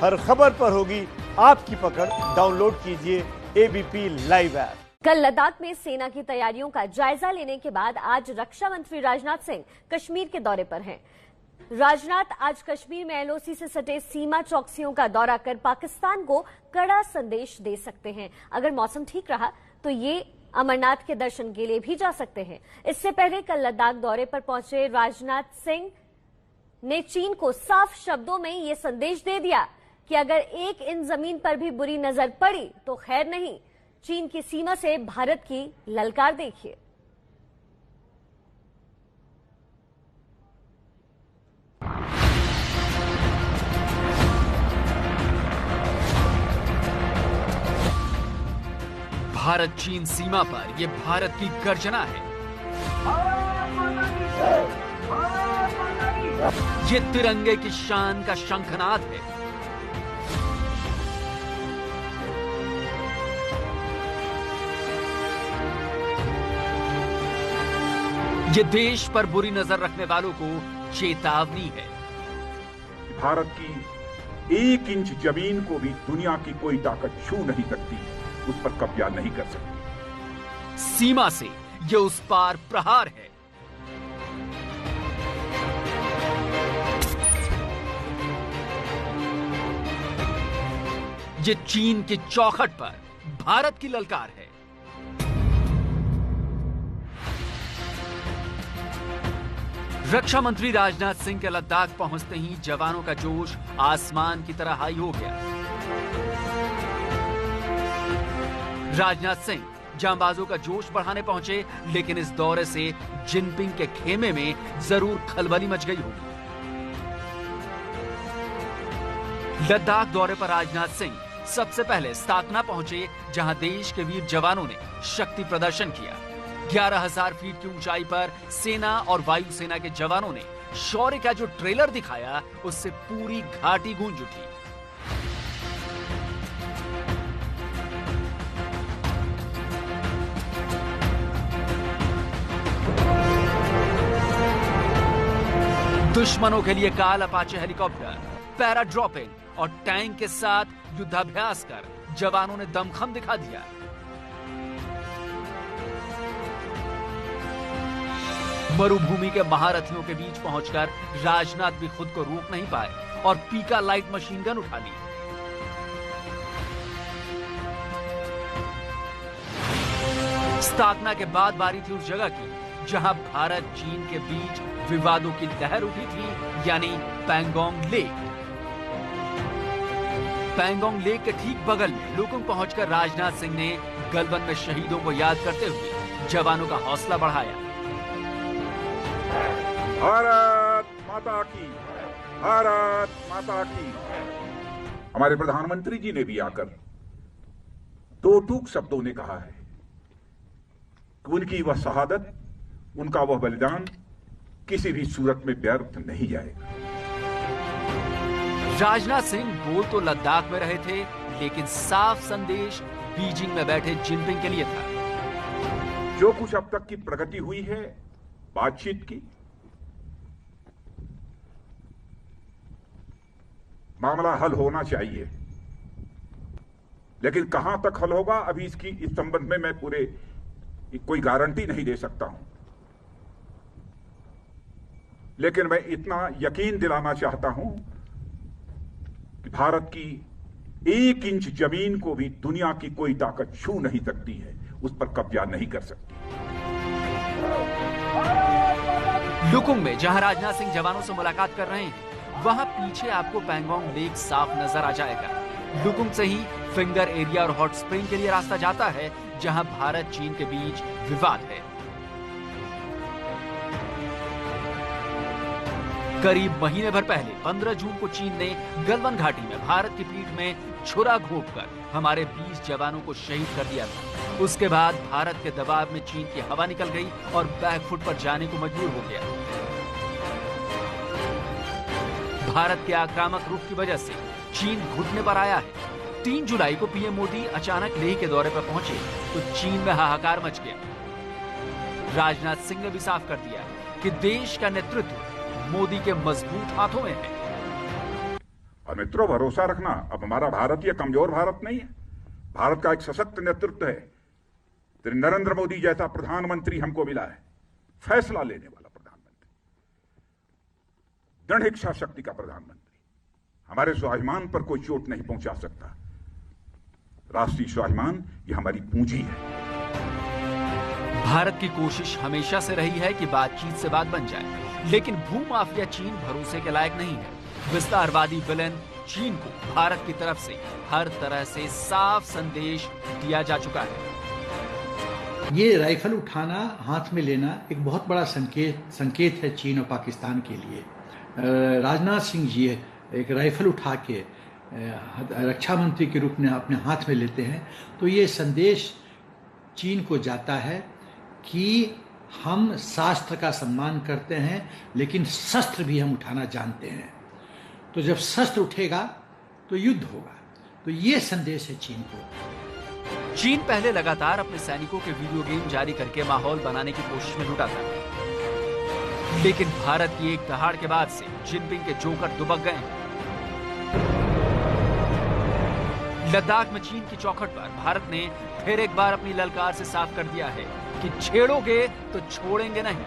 हर खबर पर होगी आपकी पकड़। डाउनलोड कीजिए एबीपी लाइव ऐप। कल लद्दाख में सेना की तैयारियों का जायजा लेने के बाद आज रक्षा मंत्री राजनाथ सिंह कश्मीर के दौरे पर हैं। राजनाथ आज कश्मीर में एलओसी से सटे सीमा चौकसियों का दौरा कर पाकिस्तान को कड़ा संदेश दे सकते हैं। अगर मौसम ठीक रहा तो ये अमरनाथ के दर्शन के लिए भी जा सकते हैं। इससे पहले कल लद्दाख दौरे पर पहुंचे राजनाथ सिंह ने चीन को साफ शब्दों में ये संदेश दे दिया कि अगर एक इंच जमीन पर भी बुरी नजर पड़ी तो खैर नहीं। चीन की सीमा से भारत की ललकार देखिए। भारत चीन सीमा पर यह भारत की गर्जना है। ये तिरंगे की शान का शंखनाद है। ये देश पर बुरी नजर रखने वालों को चेतावनी है। भारत की एक इंच जमीन को भी दुनिया की कोई ताकत छू नहीं सकती, उस पर कब्जा नहीं कर सकती। सीमा से ये उस पार प्रहार है। ये चीन की चौखट पर भारत की ललकार है। रक्षा मंत्री राजनाथ सिंह के लद्दाख पहुंचते ही जवानों का जोश आसमान की तरह हाई हो गया। राजनाथ सिंह जांबाजों का जोश बढ़ाने पहुंचे, लेकिन इस दौरे से जिनपिंग के खेमे में जरूर खलबली मच गई होगी। लद्दाख दौरे पर राजनाथ सिंह सबसे पहले स्ताकना पहुंचे, जहां देश के वीर जवानों ने शक्ति प्रदर्शन किया। 11,000 फीट की ऊंचाई पर सेना और वायुसेना के जवानों ने शौर्य का जो ट्रेलर दिखाया, उससे पूरी घाटी गूंज उठी। दुश्मनों के लिए काल अपाचे हेलीकॉप्टर, पैरा ड्रॉपिंग और टैंक के साथ युद्धाभ्यास कर जवानों ने दमखम दिखा दिया। मरुभूमि के महारथियों के बीच पहुंचकर राजनाथ भी खुद को रोक नहीं पाए और पीका लाइट मशीन गन उठा ली। स्ताकना के बाद बारी थी उस जगह की जहां भारत चीन के बीच विवादों की लहर उठी थी, यानी पैंगोंग लेक। पैंगोंग लेक के ठीक बगल में लुकुंग पहुंचकर राजनाथ सिंह ने गलवान में शहीदों को याद करते हुए जवानों का हौसला बढ़ाया। भारत माता की, भारत माता की। हमारे प्रधानमंत्री जी ने भी आकर दो टूक शब्दों ने कहा है कि उनकी वह शहादत, उनका वह बलिदान किसी भी सूरत में व्यर्थ नहीं जाएगा। राजनाथ सिंह बोल तो लद्दाख में रहे थे, लेकिन साफ संदेश बीजिंग में बैठे जिनपिंग के लिए था। जो कुछ अब तक की प्रगति हुई है बातचीत की, मामला हल होना चाहिए, लेकिन कहां तक हल होगा अभी इस संबंध में मैं कोई गारंटी नहीं दे सकता हूं। लेकिन मैं इतना यकीन दिलाना चाहता हूं कि भारत की एक इंच जमीन को भी दुनिया की कोई ताकत छू नहीं सकती है, उस पर कब्जा नहीं कर सकती। लुकुंग में जहां राजनाथ सिंह जवानों से मुलाकात कर रहे हैं, वहां पीछे आपको पैंगोंग लेक साफ नजर आ जाएगा। लुकुंग से ही फिंगर एरिया और हॉट स्प्रिंग के लिए रास्ता जाता है, जहां भारत चीन के बीच विवाद है। करीब महीने भर पहले 15 जून को चीन ने गलवान घाटी में भारत की पीठ में छुरा घोंपकर हमारे 20 जवानों को शहीद कर दिया था। उसके बाद भारत के दबाव में चीन की हवा निकल गई और बैकफुट पर जाने को मजबूर हो गया। भारत के आक्रामक रुख की वजह से चीन घुटने पर आया है। 3 जुलाई को पीएम मोदी अचानक लेह के दौरे पर पहुंचे तो चीन में हाहाकार मच गया। राजनाथ सिंह ने भी साफ कर दिया कि देश का नेतृत्व मोदी के मजबूत हाथों में है। और मित्रों, भरोसा रखना, अब हमारा भारत ये कमजोर भारत नहीं है। भारत का एक सशक्त नेतृत्व है। नरेंद्र मोदी जैसा प्रधानमंत्री हमको मिला है, फैसला लेने वाला प्रधानमंत्री, दृढ़ इच्छा शक्ति का प्रधानमंत्री। हमारे स्वाभिमान पर कोई चोट नहीं पहुंचा सकता। राष्ट्रीय स्वाभिमान ये हमारी पूंजी है। भारत की कोशिश हमेशा से रही है कि बातचीत से बात बन जाए, लेकिन भूमाफिया चीन भरोसे के लायक नहीं है। विस्तारवादी विलेन चीन को भारत की तरफ से हर तरह से साफ संदेश दिया जा चुका है। ये राइफल उठाना, हाथ में लेना एक बहुत बड़ा संकेत है चीन और पाकिस्तान के लिए। राजनाथ सिंह जी एक राइफल उठा के रक्षा मंत्री के रूप में अपने हाथ में लेते हैं, तो ये संदेश चीन को जाता है कि हम शास्त्र का सम्मान करते हैं, लेकिन शस्त्र भी हम उठाना जानते हैं। तो जब शस्त्र उठेगा तो युद्ध होगा। तो ये संदेश है चीन को। चीन पहले लगातार अपने सैनिकों के वीडियो गेम जारी करके माहौल बनाने की कोशिश में जुटा था, लेकिन भारत की एक दहाड़ के बाद से जिनपिंग के जोकर दुबक गए। लद्दाख में चीन की चौखट पर भारत ने फिर एक बार अपनी ललकार से साफ कर दिया है कि छेड़ोगे तो छोड़ेंगे नहीं।